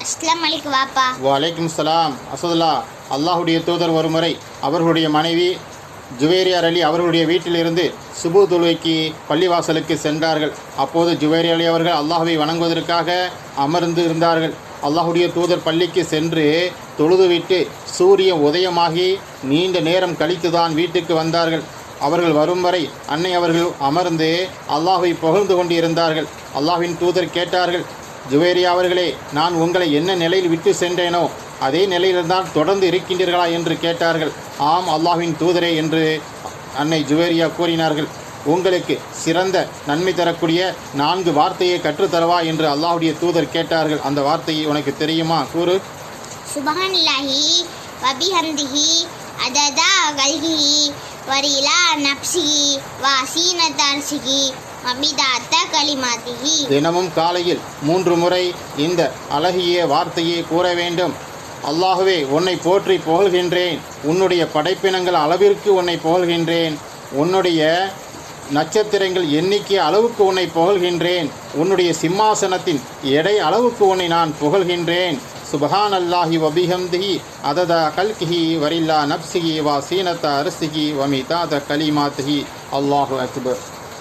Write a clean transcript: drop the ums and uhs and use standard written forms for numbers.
அஸ்ஸலாமு அலைக்கும் வாப்பா. வலைக்கும் சலாம். அசதுல்லா, அல்லாஹுடைய தூதர் ஒருமுறை அவர்களுடைய மனைவி ஜுவேரியார் அலி அவர்களுடைய வீட்டிலிருந்து சுபு தொழுகைக்கு பள்ளிவாசலுக்கு சென்றார்கள். அப்போது ஜுவேரியார் அலி அவர்கள் அல்லாஹுவை வணங்குவதற்காக அமர்ந்து இருந்தார்கள். அல்லாஹுடைய தூதர் பள்ளிக்கு சென்று தொழுதுவிட்டு சூரியன் உதயமாகி நீண்ட நேரம் கழித்துதான் வீட்டுக்கு வந்தார்கள். அவர்கள் வரும் வரை அன்னை அவர்கள் அமர்ந்து அல்லாஹை புகழ்ந்து கொண்டு இருந்தார்கள். அல்லாஹ்வின் தூதர் கேட்டார்கள், ஜுவேரியா அவர்களே, நான் உங்களை என்ன நிலையில் விட்டு சென்றேனோ அதே நிலையில்தான் தொடர்ந்து இருக்கின்றீர்களா என்று கேட்டார்கள். ஆம் அல்லாஹ்வின் தூதரே என்று அன்னை ஜுவேரியா கூறினார்கள். உங்களுக்கு சிறந்த நன்மை தரக்கூடிய 4 வார்த்தையை கற்றுத்தரவா என்று அல்லாஹுடைய தூதர் கேட்டார்கள். அந்த வார்த்தையை உனக்கு தெரியுமா? கூறு. சுபஹானல்லாஹி வபிஹம்திஹி அததா கல்கிஹி வரிலா நப்சிஹி வஸீனத அர்ஷிஹி வமிதாத கலிமாத்திஹி. தினமும் காலையில் 3 முறை இந்த அழகிய வார்த்தையை கூற வேண்டும். அல்லாஹுவே, உன்னை போற்றி புகழ்கின்றேன். உன்னுடைய படைப்பினங்கள் அளவிற்கு உன்னை புகழ்கின்றேன். உன்னுடைய நட்சத்திரங்கள் எண்ணிக்கை அளவுக்கு உன்னை புகழ்கின்றேன். உன்னுடைய சிம்மாசனத்தின் எடை அளவுக்கு உன்னை நான் புகழ்கின்றேன். சுபஹானல்லாஹி வபிஹம்திஹி அததா கல்கிஹி வரில்லா நப்சிஹி வஸீனத அர்ஷிஹி வமிதாத கலிமாத்திஹி. அல்லாஹு அக்பர்.